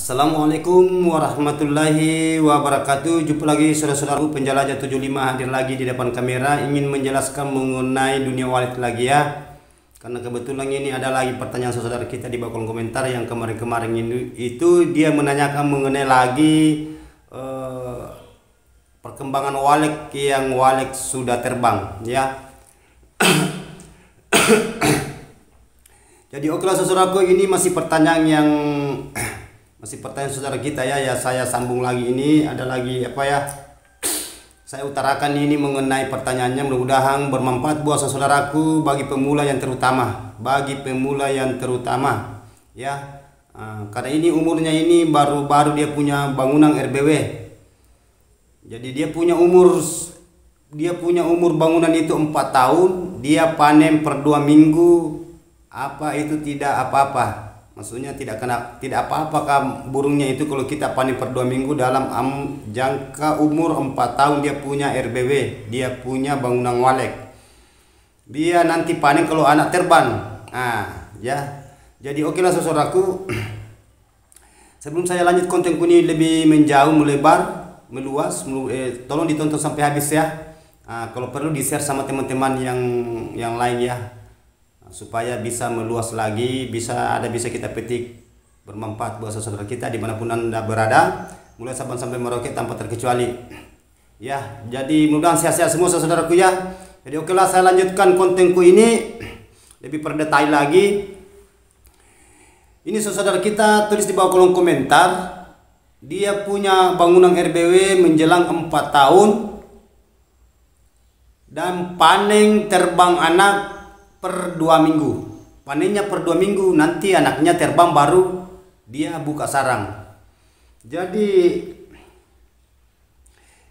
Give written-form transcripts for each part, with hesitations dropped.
Assalamualaikum warahmatullahi wabarakatuh. Jumpa lagi saudara-saudaraku penjelajah 75 hadir lagi di depan kamera, ingin menjelaskan mengenai dunia wallet lagi ya. Karena kebetulan ini ada lagi pertanyaan saudara kita di bawah kolom komentar yang kemarin-kemarin itu dia menanyakan mengenai lagi perkembangan wallet yang wallet sudah terbang ya. Jadi oke lah saudaraku, ini masih pertanyaan yang masih pertanyaan saudara kita ya. Saya sambung lagi, ini ada lagi apa ya, saya utarakan ini mengenai pertanyaannya, mudah-mudahan bermanfaat buat saudaraku bagi pemula yang terutama, ya. Karena ini umurnya ini baru dia punya bangunan RBW, jadi dia punya umur bangunan itu 4 tahun, dia panen per 2 minggu, apa itu tidak apa-apa. Maksudnya tidak apa-apa burungnya itu kalau kita panen per 2 minggu dalam jangka umur 4 tahun dia punya RBW, dia punya bangunan walek. Dia nanti panen kalau anak terbang. Ya. Jadi oke lah saudaraku. Sebelum saya lanjut kontenku ini lebih menjauh, melebar, meluas, tolong ditonton sampai habis ya. Kalau perlu di-share sama teman-teman yang lain ya, supaya bisa meluas lagi, bisa kita petik bermanfaat buat saudara kita dimanapun Anda berada, mulai Sabang sampai Merauke tanpa terkecuali ya. Jadi mudah-mudahan sehat-sehat semua saudaraku ya. Jadi oke lah, saya lanjutkan kontenku ini lebih per detail lagi. Ini saudara kita tulis di bawah kolom komentar, dia punya bangunan RBW menjelang 4 tahun dan panen terbang anak per 2 minggu. Panennya per 2 minggu, nanti anaknya terbang baru dia buka sarang. Jadi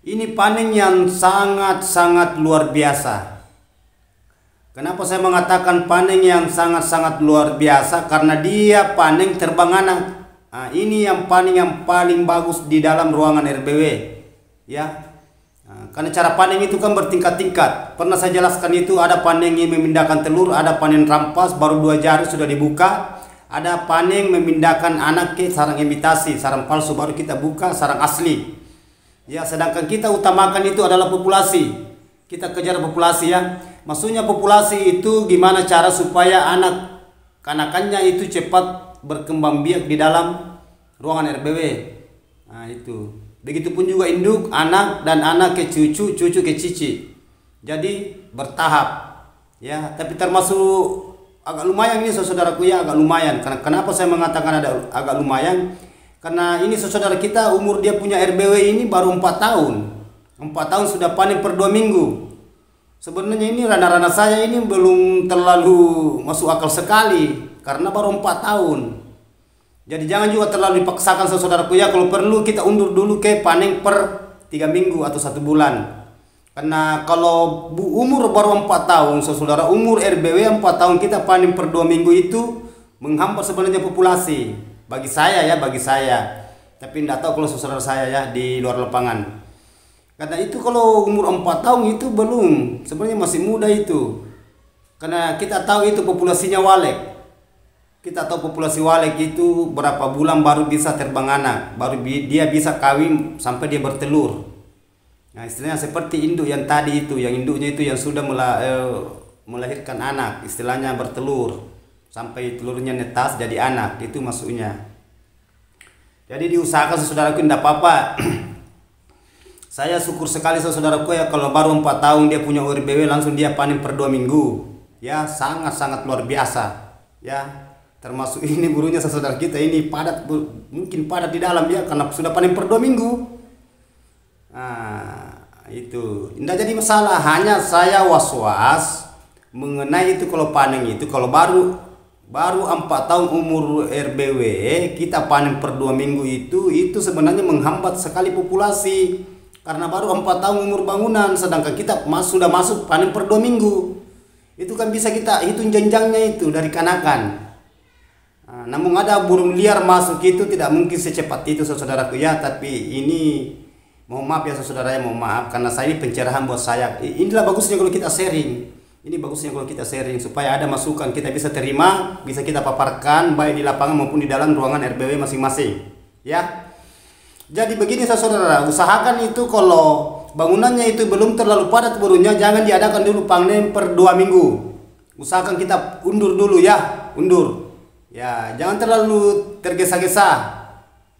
ini panen yang sangat-sangat luar biasa. Kenapa saya mengatakan panen yang sangat-sangat luar biasa? Karena dia panen terbang anak. Ini yang panen yang paling bagus di dalam ruangan RBW ya. Karena cara panen itu kan bertingkat-tingkat. Pernah saya jelaskan itu, ada panen yang memindahkan telur, ada panen rampas baru 2 jari sudah dibuka, ada panen memindahkan anak ke sarang imitasi, sarang palsu baru kita buka sarang asli. Ya, sedangkan kita utamakan itu adalah populasi. Kita kejar populasi ya. Maksudnya populasi itu gimana cara supaya anakannya itu cepat berkembang biak di dalam ruangan RBW. Itu. Begitupun juga induk, anak, dan anak ke cucu, cucu ke cici. Jadi bertahap ya, tapi termasuk agak lumayan ini saudaraku ya, agak lumayan. Karena kenapa saya mengatakan ada agak lumayan? Karena ini saudara kita umur dia punya RBW ini baru 4 tahun. 4 tahun sudah panen per 2 minggu. Sebenarnya ini rana-rana saya ini belum terlalu masuk akal sekali karena baru 4 tahun. Jadi jangan juga terlalu dipaksakan saudaraku ya. Kalau perlu kita undur dulu ke panen per 3 minggu atau 1 bulan. Karena kalau umur baru 4 tahun saudara, umur RBW 4 tahun kita panen per 2 minggu itu menghambat sebenarnya populasi. Bagi saya ya, bagi saya. Tapi tidak tahu kalau saudara saya ya di luar lapangan. Karena itu kalau umur 4 tahun itu belum, sebenarnya masih muda itu. Karena kita tahu itu populasinya walek. Kita tahu populasi walek itu berapa bulan baru bisa terbang anak, baru dia bisa kawin sampai dia bertelur. Nah istilahnya seperti induk yang tadi itu, yang induknya itu yang sudah melahirkan anak, istilahnya bertelur sampai telurnya netas jadi anak, itu maksudnya. Jadi diusahakan saudaraku, tidak apa-apa. Saya syukur sekali saudaraku ya, kalau baru 4 tahun dia punya RBW langsung dia panen per 2 minggu. Ya sangat-sangat luar biasa ya. Termasuk ini burunya saudara kita ini padat, mungkin padat di dalam ya, karena sudah panen per 2 minggu. Itu tidak jadi masalah, hanya saya was-was mengenai itu kalau panen itu, kalau baru 4 tahun umur RBW kita panen per 2 minggu itu sebenarnya menghambat sekali populasi. Karena baru 4 tahun umur bangunan, sedangkan kita sudah masuk panen per 2 minggu. Itu kan bisa kita hitung jenjangnya itu dari kanakan. Namun ada burung liar masuk itu tidak mungkin secepat itu saudaraku ya. Tapi ini mohon maaf ya saudara ya, mohon maaf karena saya ini pencerahan buat saya. Inilah bagusnya kalau kita sharing. Ini bagusnya kalau kita sharing supaya ada masukan kita bisa terima, bisa kita paparkan baik di lapangan maupun di dalam ruangan RBW masing-masing. ya. Jadi begini saudara, usahakan itu kalau bangunannya itu belum terlalu padat burungnya, jangan diadakan dulu panen per 2 minggu. Usahakan kita undur dulu ya, undur. Ya, jangan terlalu tergesa-gesa.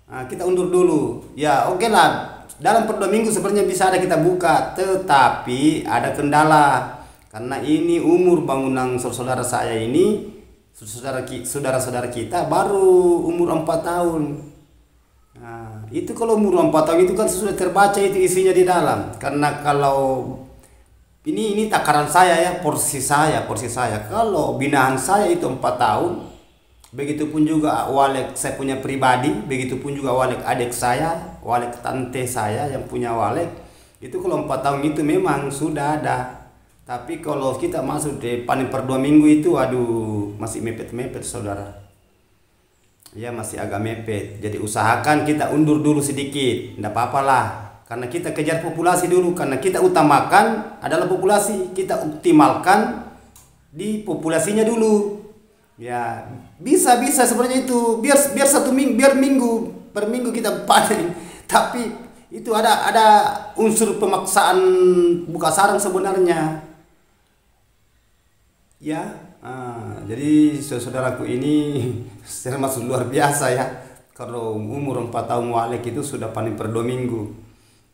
Nah, kita undur dulu. Ya, oke lah. Dalam per 2 minggu sebenarnya bisa ada kita buka, tetapi ada kendala. Karena ini umur bangunan saudara saya ini, saudara-saudara kita baru umur 4 tahun. Nah, itu kalau umur 4 tahun itu kan sudah terbaca itu isinya di dalam. Karena kalau ini takaran saya ya, porsi saya. Kalau binaan saya itu 4 tahun, begitupun juga walek saya punya pribadi, begitupun juga walek adik saya, walek tante saya yang punya walek. Itu kalau 4 tahun itu memang sudah ada. Tapi kalau kita masuk di panen per 2 minggu itu, aduh, masih mepet-mepet saudara. Ya, masih agak mepet. Jadi usahakan kita undur dulu sedikit, tidak apa-apa lah. Karena kita kejar populasi dulu, karena kita utamakan adalah populasi, kita optimalkan di populasinya dulu. Ya, bisa sebenarnya itu biar per minggu kita panen. Tapi itu ada unsur pemaksaan buka sarang sebenarnya. Ya, jadi saudaraku ini termasuk luar biasa ya. Kalau umur 4 tahun walek itu sudah panen per 2 minggu.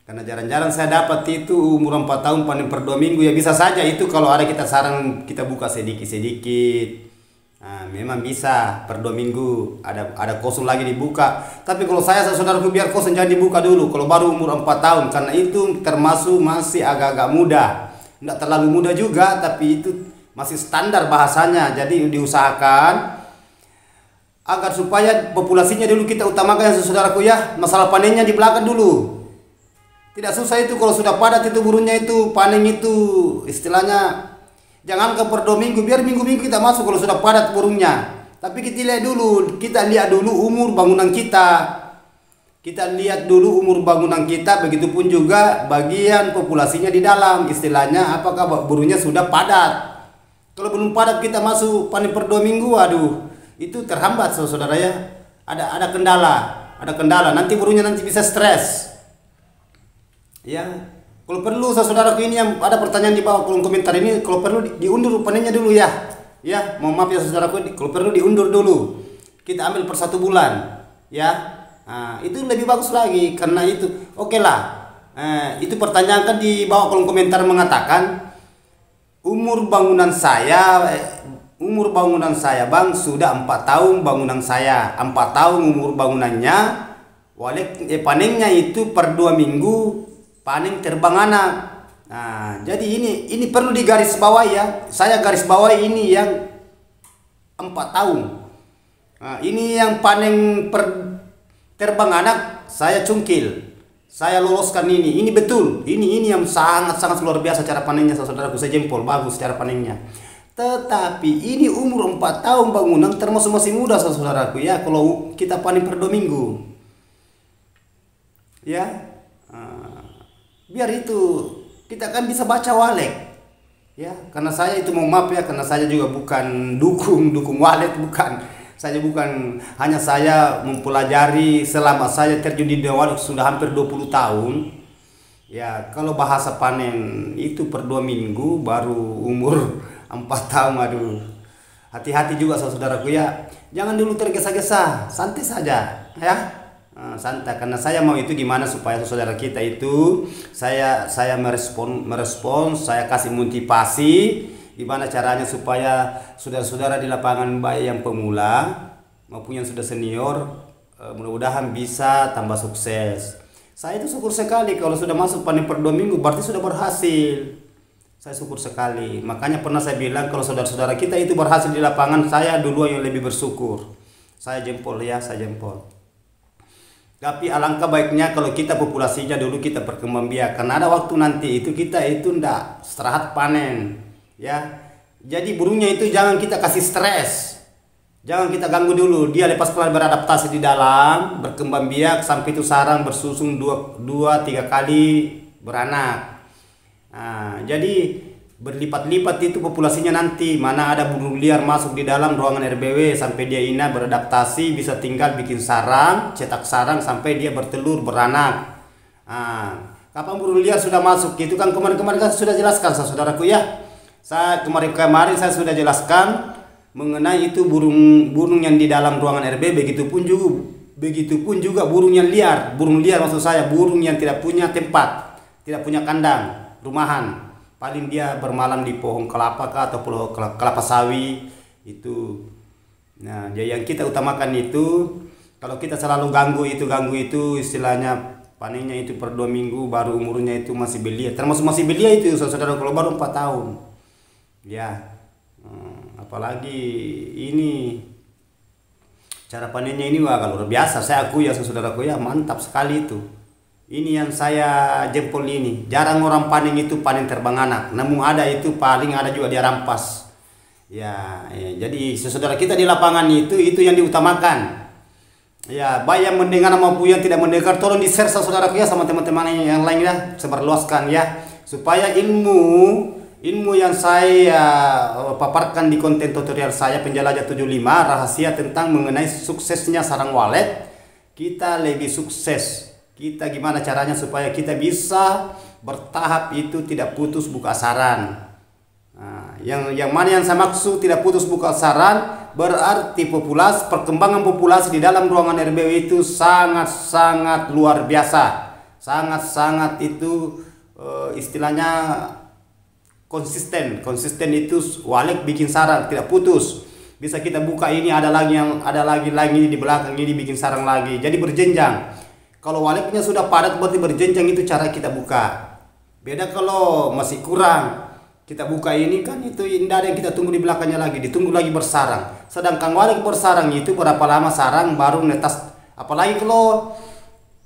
Karena jarang-jarang saya dapat itu umur 4 tahun panen per 2 minggu. Ya bisa saja itu kalau ada kita sarang kita buka sedikit-sedikit. Nah, memang bisa per 2 minggu ada kosong lagi dibuka. Tapi kalau saya saudaraku biar kosong jangan dibuka dulu kalau baru umur 4 tahun, karena itu termasuk masih agak-agak muda. Tidak terlalu muda juga, tapi itu masih standar bahasanya. Jadi diusahakan agar supaya populasinya dulu kita utamakan ya saudaraku ya. Masalah panennya di belakang dulu. Tidak susah itu kalau sudah padat itu burungnya itu panen itu istilahnya. Jangan ke per 2 minggu, biar minggu-minggu kita masuk kalau sudah padat burungnya. Tapi kita lihat dulu umur bangunan kita. Kita lihat dulu umur bangunan kita, begitupun juga bagian populasinya di dalam. Istilahnya apakah burungnya sudah padat. Kalau belum padat kita masuk panen per 2 minggu, aduh, itu terhambat saudara ya. Ada kendala. Nanti burungnya nanti bisa stres. Ya. Kalau perlu saudaraku ini yang ada pertanyaan di bawah kolom komentar ini, kalau perlu diundur panennya dulu ya. Ya, mohon maaf ya saudaraku, kalau perlu diundur dulu. Kita ambil per 1 bulan, ya. Nah, itu lebih bagus lagi karena itu oke lah. Itu pertanyaan kan di bawah kolom komentar mengatakan umur bangunan saya Bang sudah 4 tahun bangunan saya. 4 tahun umur bangunannya. Panennya itu per 2 minggu panen terbang anak. Nah, jadi ini perlu digaris bawahi ya. Saya garis bawahi ini yang 4 tahun. Nah, ini yang panen terbang anak saya cungkil. Saya loloskan ini. Ini betul. Ini yang sangat luar biasa cara panennya saudaraku. Saya jempol bagus cara panennya. Tetapi ini umur 4 tahun bangunan termasuk masih muda saudaraku ya. Kalau kita panen per 2 minggu. Ya. Biar itu kita kan bisa baca walek ya, karena saya itu mau maaf ya, karena saya juga bukan dukung walek, bukan. Saya bukan, hanya saya mempelajari selama saya terjun di walek sudah hampir 20 tahun ya. Kalau bahasa panen itu per 2 minggu baru umur 4 tahun, aduh, hati-hati juga saudaraku ya. Jangan dulu tergesa-gesa, santai saja ya. Santai, karena saya mau itu gimana supaya saudara kita itu saya merespon, saya kasih motivasi gimana caranya supaya saudara-saudara di lapangan baik yang pemula maupun yang sudah senior mudah-mudahan bisa tambah sukses. Saya itu syukur sekali kalau sudah masuk panen per 2 minggu berarti sudah berhasil. Saya syukur sekali. Makanya pernah saya bilang kalau saudara-saudara kita itu berhasil di lapangan, saya dulu yang lebih bersyukur. Saya jempol ya, saya jempol. Tapi alangkah baiknya kalau kita populasinya dulu kita berkembang biak, karena ada waktu nanti itu kita itu ndak istirahat panen ya. Jadi burungnya itu jangan kita kasih stres, jangan kita ganggu dulu, dia lepas pelan beradaptasi di dalam, berkembang biak sampai itu sarang bersusung 2-3 kali beranak. Nah, jadi berlipat-lipat itu populasinya nanti. Mana ada burung liar masuk di dalam ruangan RBW sampai dia ina beradaptasi, bisa tinggal bikin sarang, cetak sarang sampai dia bertelur, beranak. Kapan burung liar sudah masuk itu kan kemarin-kemarin kan sudah jelaskan saudaraku ya. Saya kemarin saya sudah jelaskan mengenai itu burung yang di dalam ruangan RB, begitupun juga burung yang liar. Burung liar maksud saya burung yang tidak punya tempat, tidak punya kandang, rumahan. Paling dia bermalam di pohon kelapa atau pohon kelapa sawi itu. Nah, yang kita utamakan itu, kalau kita selalu ganggu itu istilahnya panennya itu per 2 minggu baru umurnya itu masih belia. Termasuk masih belia itu saudara, kalau baru 4 tahun. Ya. Apalagi ini cara panennya ini wah luar biasa. Saya akui ya saudaraku ya, mantap sekali itu. Ini yang saya jempol ini. Jarang orang panen itu panen terbang anak. Namun ada itu paling ada juga dia rampas. Ya, jadi saudara kita di lapangan itu yang diutamakan. Ya, baik yang mendengar maupun yang tidak mendengar tolong di-share saudaraku ya sama teman-teman yang lain ya, sebarluaskan ya. Supaya ilmu yang saya paparkan di konten tutorial saya Penjelajah 75 rahasia tentang mengenai suksesnya sarang walet, kita lebih sukses. Kita gimana caranya supaya kita bisa bertahap itu tidak putus buka sarang. Nah, yang mana yang saya maksud tidak putus buka sarang berarti perkembangan populasi di dalam ruangan RBW itu sangat-sangat luar biasa. Sangat-sangat itu istilahnya konsisten itu walet bikin sarang tidak putus. Bisa kita buka ini ada lagi di belakang ini bikin sarang lagi. Jadi berjenjang. Kalau waletnya sudah padat berarti berjenjang itu cara kita buka. Beda kalau masih kurang. Kita buka ini kan itu tidak ada yang kita tunggu di belakangnya lagi, ditunggu lagi bersarang. Sedangkan walet bersarang itu berapa lama sarang baru netas. Apalagi kalau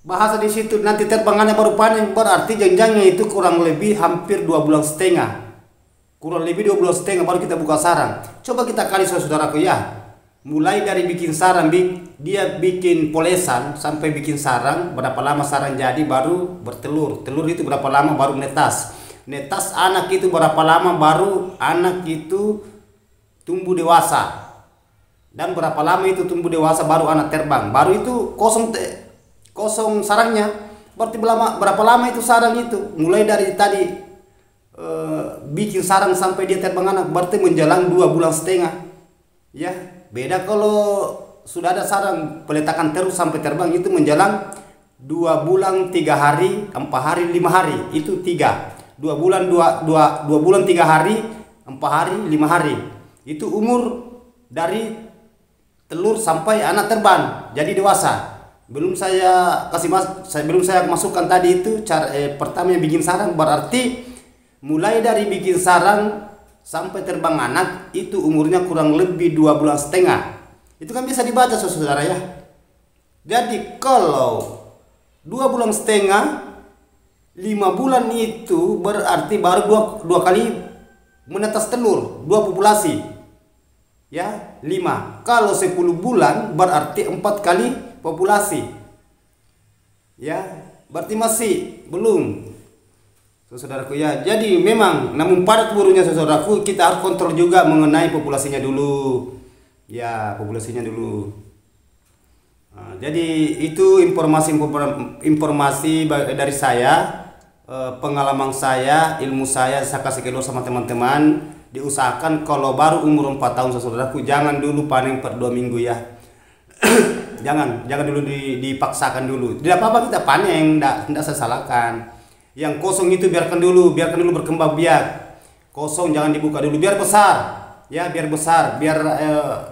bahasa di situ nanti terbangannya baru panen, berarti jenjangnya itu kurang lebih hampir 2 bulan setengah. Kurang lebih 2 bulan setengah baru kita buka sarang. Coba kita kali saudaraku ya. Mulai dari bikin sarang, dia bikin polesan sampai bikin sarang, berapa lama sarang jadi baru bertelur. Telur itu berapa lama baru netas. Netas anak itu berapa lama baru anak itu tumbuh dewasa. Dan berapa lama itu tumbuh dewasa baru anak terbang. Baru itu kosong sarangnya. Berarti berapa lama itu sarang itu. Mulai dari tadi bikin sarang sampai dia terbang anak berarti menjelang 2 bulan setengah. Ya. Beda kalau sudah ada sarang peletakan terus sampai terbang itu menjelang 2 bulan 3 hari, 4 hari, 5 hari. Itu 3. 2 bulan 3 hari, 4 hari, 5 hari. Itu umur dari telur sampai anak terbang jadi dewasa. Belum saya masukkan tadi itu cara pertama yang bikin sarang berarti mulai dari bikin sarang sampai terbang anak itu umurnya kurang lebih 2 bulan setengah. Itu kan bisa dibaca saudara ya. Jadi kalau 2 bulan setengah 5 bulan itu berarti baru dua kali menetas telur, 2 populasi. Ya, 5. Kalau 10 bulan berarti 4 kali populasi. Ya, berarti masih belum. Saudaraku ya, jadi memang namun padat burunya saudaraku, kita harus kontrol juga mengenai populasinya dulu. Ya, populasinya dulu. Nah, jadi itu informasi dari saya, pengalaman saya, ilmu saya kasih keluar sama teman-teman. Diusahakan kalau baru umur 4 tahun saudaraku jangan dulu panen per 2 minggu ya. jangan dulu dipaksakan dulu. Tidak apa-apa kita panen, tidak saya salahkan. Yang kosong itu biarkan dulu berkembang biak. Kosong jangan dibuka dulu, biar besar. Ya, biar besar, biar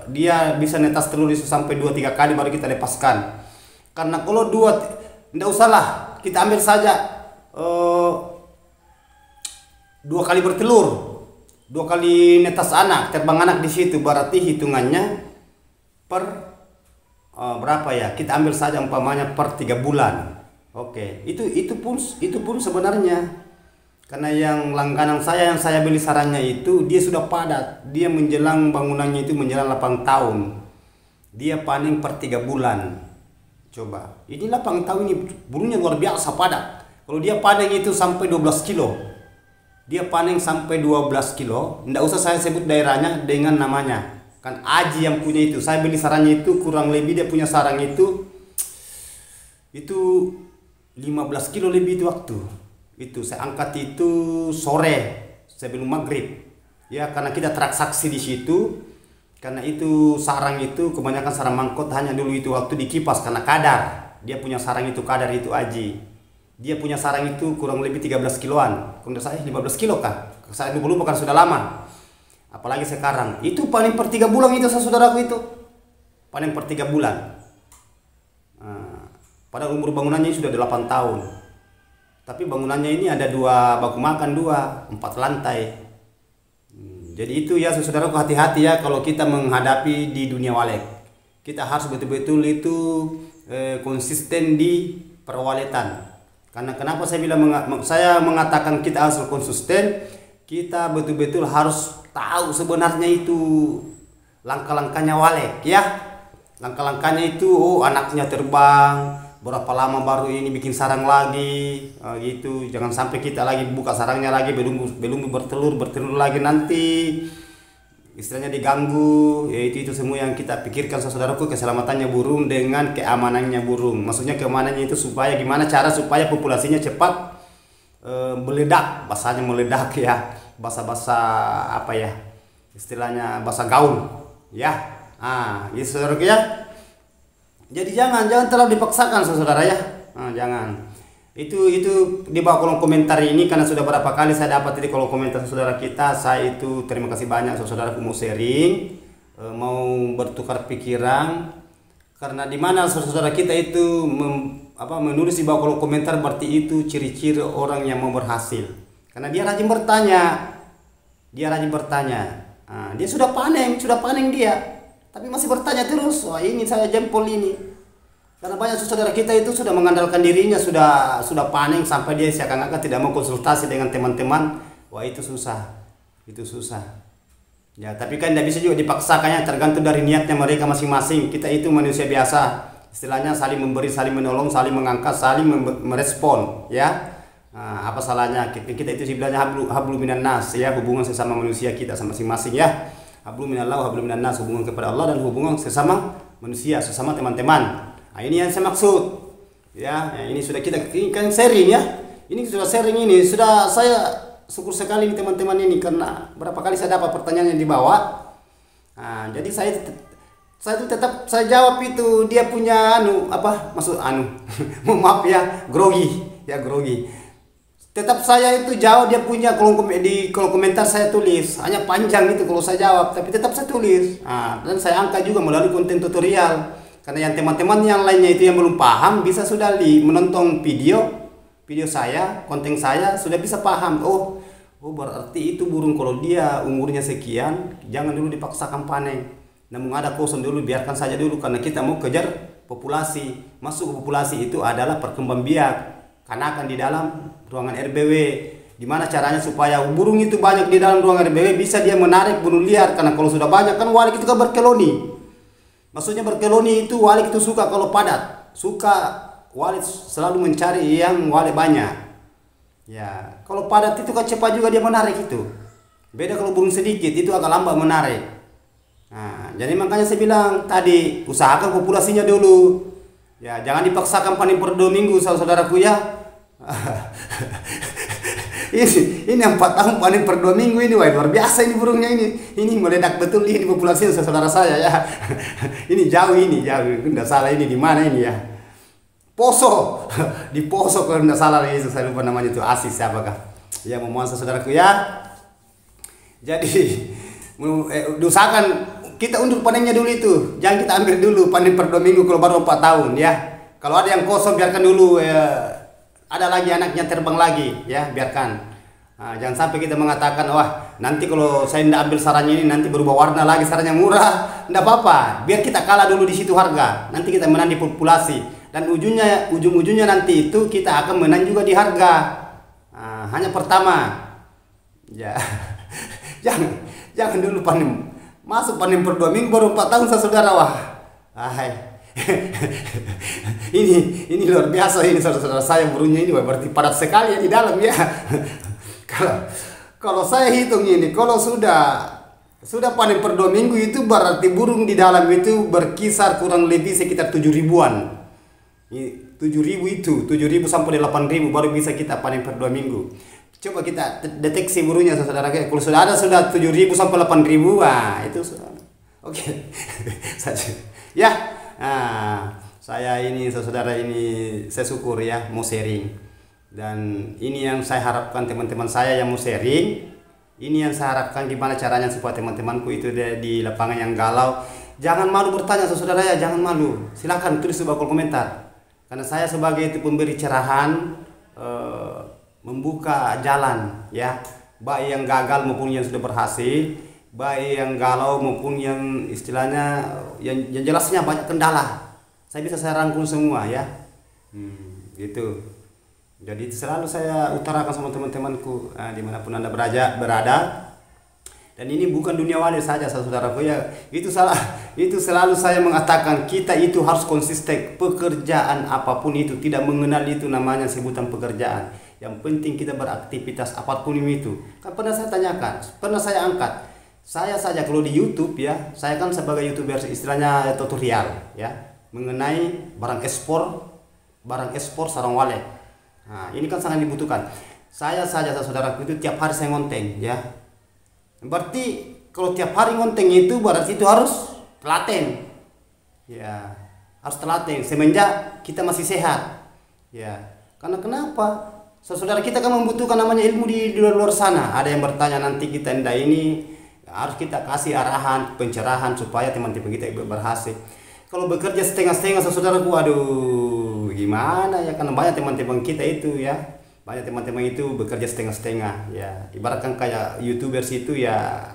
dia bisa netas telur itu sampai 2-3 kali baru kita lepaskan. Karena kalau 2 tidak usahlah, kita ambil saja 2 kali bertelur, 2 kali netas anak, terbang anak di situ berarti hitungannya per berapa ya? Kita ambil saja umpamanya per 3 bulan. Oke, itu pun sebenarnya karena yang langganan saya yang saya beli sarangnya itu dia sudah padat, dia menjelang bangunannya itu menjelang 8 tahun, dia panen per 3 bulan. Coba, ini 8 tahun ini burungnya luar biasa padat. Kalau dia panen itu sampai 12 kilo, Dia panen sampai 12 kilo. Nggak usah saya sebut daerahnya dengan namanya. Kan Aji yang punya itu. Saya beli sarangnya itu kurang lebih dia punya sarang itu 15 kilo lebih itu waktu. Itu saya angkat itu sore sebelum maghrib. Ya karena kita transaksi di situ. Karena itu sarang itu kebanyakan sarang mangkot hanya dulu itu waktu dikipas karena kadar. Dia punya sarang itu kadar itu Aji. Dia punya sarang itu kurang lebih 13 kiloan. Kalau saya 15 kilo kan. Saya dulu lupa kan sudah lama. Apalagi sekarang. Itu panen per 3 bulan itu saudaraku itu. Panen per 3 bulan. Pada umur bangunannya sudah 8 tahun. Tapi bangunannya ini ada 2 baku makan 4 lantai. Jadi itu ya saudaraku, hati-hati ya kalau kita menghadapi di dunia walek. Kita harus betul-betul itu konsisten di perwaletan. Karena kenapa saya mengatakan kita harus konsisten, kita betul-betul harus tahu sebenarnya itu langkah-langkahnya walek ya. Langkah-langkahnya itu anaknya terbang, berapa lama baru ini bikin sarang lagi, gitu. Jangan sampai kita lagi buka sarangnya lagi belum bertelur lagi nanti istilahnya diganggu. Ya itu semua yang kita pikirkan saudaraku, keselamatannya burung dengan keamanannya burung. Maksudnya keamanannya itu supaya gimana cara supaya populasinya cepat meledak, bahasanya meledak ya, bahasa apa ya istilahnya, bahasa gaul ya. Gitu saudaraku ya. Jadi jangan terlalu dipaksakan saudara ya. Jangan. Itu di bawah kolom komentar ini, karena sudah berapa kali saya dapat di kolom komentar saudara kita. Saya itu terima kasih banyak saudara mau sharing, mau bertukar pikiran. Karena di mana saudara kita itu menulis di bawah kolom komentar, berarti itu ciri-ciri orang yang mau berhasil. Karena dia rajin bertanya. Dia sudah panen dia, tapi masih bertanya terus. Wah ini saya jempol ini. Karena banyak saudara kita itu sudah mengandalkan dirinya, sudah panen sampai dia seakan-akan tidak mau konsultasi dengan teman-teman. Wah itu susah. Ya tapi kan tidak bisa juga dipaksakannya, tergantung dari niatnya mereka masing-masing. Kita itu manusia biasa, istilahnya saling memberi, saling menolong, saling mengangkat, saling merespon ya. Apa salahnya kita itu sebenarnya hablu minan nas ya, hubungan sesama manusia kita sama masing-masing ya. Hablu minallah, hablu minan nas, hubungan kepada Allah dan hubungan sesama manusia, sesama teman-teman. Ini yang saya maksud ya. Ini sudah kita kan sharing ya. Ini sudah sharing, ini sudah saya syukur sekali nih teman-teman ini, karena berapa kali saya dapat pertanyaan yang dibawa. Jadi saya tuh tetap saya jawab itu. Dia punya maaf ya, grogi. Tetap saya itu jawab, dia punya di kolom komentar saya tulis. Hanya panjang itu kalau saya jawab, tapi tetap saya tulis. Dan saya angkat juga melalui konten tutorial. Karena yang teman-teman yang lainnya itu yang belum paham, bisa sudah menonton video saya, konten saya, sudah bisa paham. Oh berarti itu burung kalau dia umurnya sekian, jangan dulu dipaksakan panen. Namun ada kosong dulu, biarkan saja dulu, karena kita mau kejar populasi. Masuk ke populasi itu adalah perkembangbiak, kanakan di dalam ruangan RBW. Gimana caranya supaya burung itu banyak di dalam ruangan RBW, bisa dia menarik burung liar. Karena kalau sudah banyak kan walik itu kan berkeloni. Maksudnya berkeloni itu walik itu suka kalau padat, walik selalu mencari yang walik banyak. Ya, kalau padat itu kan cepat juga dia menarik itu. Beda kalau burung sedikit itu agak lambat menarik. Jadi makanya saya bilang tadi, usahakan populasinya dulu. Ya, jangan dipaksakan panen per 2 minggu saudaraku ya. Ini 4 tahun panen per 2 minggu ini, wah luar biasa ini burungnya ini. Ini meledak betul ini populasinya saudara saya ya. Ini jauh, enggak salah ini di mana ini ya. Poso. Di Poso kalau enggak salah itu, saya lupa namanya itu, Asis apakah. Ya mohon saudaraku ya. Jadi usahakan kita undur panennya dulu itu. Jangan kita ambil dulu panen per 2 minggu kalau baru 4 tahun ya. Kalau ada yang kosong biarkan dulu ya. Ada lagi anaknya terbang lagi ya, biarkan. Jangan sampai kita mengatakan wah nanti kalau saya tidak ambil sarangnya ini nanti berubah warna lagi, sarangnya murah. Tidak apa-apa, biar kita kalah dulu di situ harga. Nanti kita menang di populasi, dan ujung-ujungnya nanti itu kita akan menang juga di harga. Hanya pertama ya. jangan dulu panen, masuk panen per 2 minggu baru 4 tahun saudara. Wah ini luar biasa ini saudara saya, burungnya ini berarti padat sekali ya di dalam ya. Kalau saya hitung ini, kalau sudah panen per 2 minggu itu berarti burung di dalam itu berkisar kurang lebih sekitar 7 ribuan. 7 ribu itu, 7 ribu sampai 8 ribu baru bisa kita panen per 2 minggu. Coba kita deteksi burungnya saudara. Kalau sudah 7 ribu sampai 8 ribu, itu sudah. Oke. Saja. Ya. Saya ini saudara ini saya syukur ya mau sharing. Dan ini yang saya harapkan teman-teman saya yang mau sharing. Ini yang saya harapkan gimana caranya supaya teman-temanku itu di lapangan yang galau. Jangan malu bertanya saudara ya, jangan malu. Silakan tulis di bawah komentar. Karena saya sebagai itu pemberi cerahan, membuka jalan ya. Baik yang gagal maupun yang sudah berhasil, baik yang galau maupun yang istilahnya yang jelasnya banyak kendala. Saya rangkum semua ya. Gitu. Jadi selalu saya utarakan sama teman-temanku dimanapun Anda berada. Dan ini bukan dunia wali saja saudaraku ya. Itu selalu saya mengatakan kita itu harus konsisten pekerjaan apapun itu, tidak mengenal itu namanya sebutan pekerjaan. Yang penting kita beraktivitas apapun itu. Kan pernah saya tanyakan, pernah saya angkat. Saya saja kalau di YouTube ya, saya kan sebagai YouTuber istilahnya tutorial ya mengenai barang ekspor sarang walet. Nah, ini kan sangat dibutuhkan. Saya saja saudaraku itu tiap hari saya ngonteng ya. Berarti kalau tiap hari ngonteng itu berarti itu harus telaten. Ya, harus telaten semenjak kita masih sehat. Ya. Karena kenapa? Saudara kita kan membutuhkan namanya ilmu di luar sana. Ada yang bertanya nanti kita ini harus kita kasih arahan, pencerahan supaya teman-teman kita berhasil. Kalau bekerja setengah-setengah saudaraku, aduh gimana ya, karena banyak teman-teman kita itu ya, banyak teman-teman itu bekerja setengah-setengah ya, ibaratkan kayak YouTubers itu ya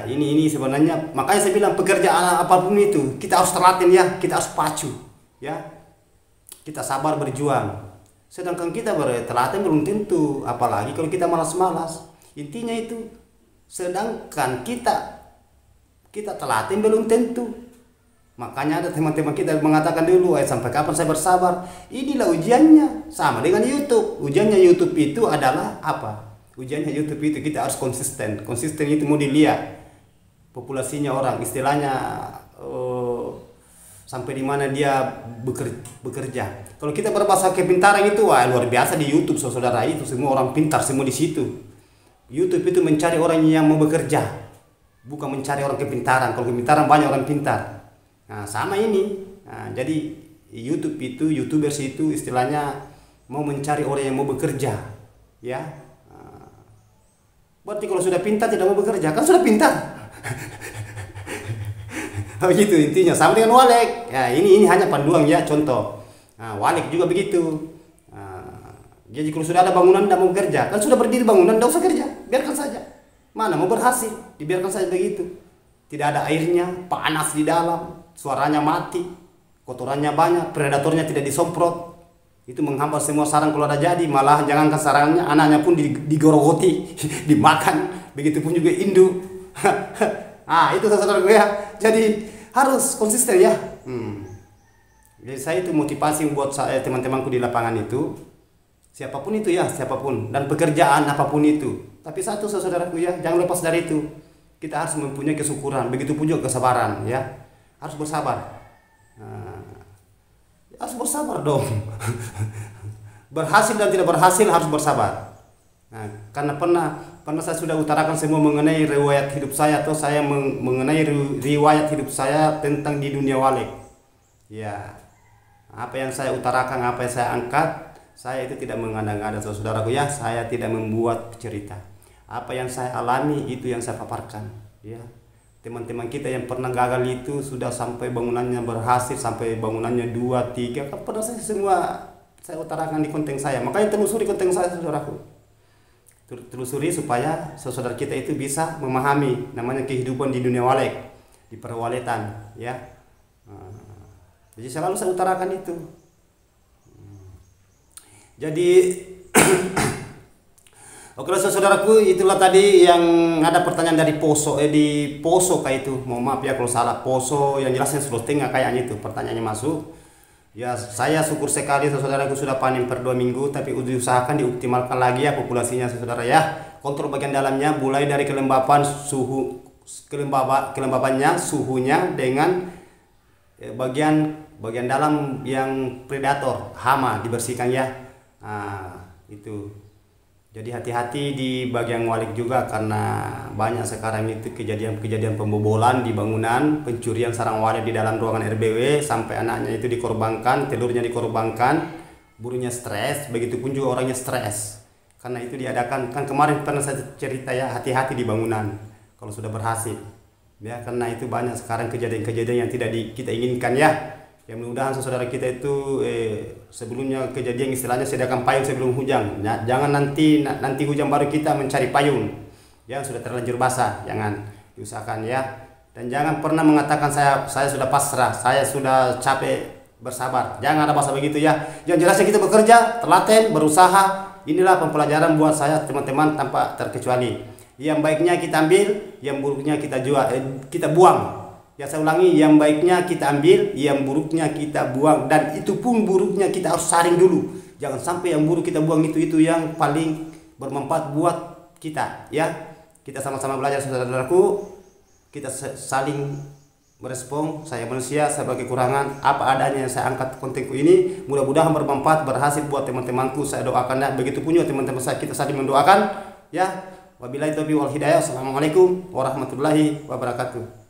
ini sebenarnya. Makanya saya bilang pekerjaan apapun itu kita harus telaten ya, kita harus pacu ya, kita sabar berjuang. Sedangkan kita bertelaten belum tentu, apalagi kalau kita malas-malas. Intinya itu, sedangkan kita telaten belum tentu. Makanya ada teman-teman kita mengatakan dulu, sampai kapan saya bersabar? Inilah ujiannya, sama dengan YouTube. Ujiannya YouTube itu adalah apa? Ujiannya YouTube itu kita harus konsisten. Konsisten itu mau dilihat populasinya orang, istilahnya sampai di mana dia bekerja. Kalau kita berbahasa kepintaran itu, luar biasa di YouTube saudara, itu semua orang pintar semua di situ. YouTube itu mencari orang yang mau bekerja, bukan mencari orang kepintaran. Kalau kepintaran banyak orang pintar. Nah, sama ini. Nah, jadi YouTubers itu istilahnya mau mencari orang yang mau bekerja, ya. Berarti kalau sudah pintar tidak mau bekerja, kan sudah pintar. Begitu intinya. Sama dengan walek. Ya, ini hanya panduan ya, contoh. Nah, walek juga begitu. Jadi kalau sudah ada bangunan tidak mau bekerja, kan sudah berdiri bangunan tidak usah kerja, biarkan saja. Mana mau berhasil, dibiarkan saja begitu. Tidak ada airnya, panas di dalam. Suaranya mati, kotorannya banyak, predatornya tidak disemprot. Itu menghambat semua sarang kalau ada jadi, malah jangankan sarangnya, anaknya pun digorogoti, dimakan. Begitupun juga induk. Itu saudara gue ya. Jadi harus konsisten ya. Jadi saya itu motivasi buat saya teman-temanku di lapangan itu, siapapun itu ya, siapapun, dan pekerjaan apapun itu. Tapi satu saudaraku ya, jangan lepas dari itu. Kita harus mempunyai kesyukuran, begitupun juga kesabaran ya. Harus bersabar. Harus bersabar dong. Berhasil dan tidak berhasil harus bersabar. Karena pernah saya sudah utarakan semua mengenai riwayat hidup saya, atau saya mengenai riwayat hidup saya tentang di dunia walek. Ya, apa yang saya utarakan, apa yang saya angkat, saya itu tidak mengada-ngada saudaraku ya. Saya tidak membuat cerita. Apa yang saya alami itu yang saya paparkan. Ya. Teman-teman kita yang pernah gagal itu sudah sampai bangunannya berhasil, sampai bangunannya 2, 3, kan pernah saya utarakan di konten saya. Makanya telusuri konten saya saudaraku. Telusuri supaya saudara kita itu bisa memahami namanya kehidupan di dunia walek, di perwaletan ya. Jadi selalu saya utarakan itu. Jadi oke saudaraku, itulah tadi yang ada pertanyaan dari Poso di Poso kayak itu. Mohon maaf ya kalau salah, Poso yang jelasnya Sulawesi Tengah kayaknya itu pertanyaannya masuk. Ya, saya syukur sekali saudaraku sudah panen per 2 minggu, tapi diusahakan dioptimalkan lagi ya populasinya saudara ya. Kontrol bagian dalamnya mulai dari kelembapan kelembabannya, suhunya dengan bagian dalam yang predator, hama dibersihkan ya. Nah, itu. Jadi hati-hati di bagian walik juga karena banyak sekarang itu kejadian-kejadian pembobolan di bangunan, pencurian sarang walet di dalam ruangan RBW sampai anaknya itu dikorbankan, telurnya dikorbankan, burungnya stres, begitupun juga orangnya stres. Karena itu diadakan, kan kemarin pernah saya cerita ya, hati-hati di bangunan kalau sudah berhasil. Ya, karena itu banyak sekarang kejadian-kejadian yang tidak kita inginkan ya. Ya, mudah-mudahan saudara kita itu sebelumnya kejadian istilahnya sediakan payung sebelum hujan. Ya, jangan nanti hujan baru kita mencari payung. Ya, sudah terlanjur basah, jangan diusahakan ya. Dan jangan pernah mengatakan saya sudah pasrah, saya sudah capek bersabar. Jangan ada bahasa begitu ya. Yang jelasnya kita bekerja, telaten, berusaha. Inilah pembelajaran buat saya teman-teman tanpa terkecuali. Yang baiknya kita ambil, yang buruknya kita buang. Ya, saya ulangi, yang baiknya kita ambil, yang buruknya kita buang, dan itu pun buruknya kita harus saring dulu. Jangan sampai yang buruk kita buang, itu yang paling bermanfaat buat kita ya. Kita sama-sama belajar saudara-saudaraku, kita saling merespon. Saya manusia, saya bagi kekurangan apa adanya yang saya angkat kontenku ini, mudah-mudahan bermanfaat, berhasil buat teman-temanku. Saya doakan ya, begitupun juga teman-teman saya, kita saling mendoakan ya. Wabillahi taufiq wal hidayah. Assalamualaikum warahmatullahi wabarakatuh.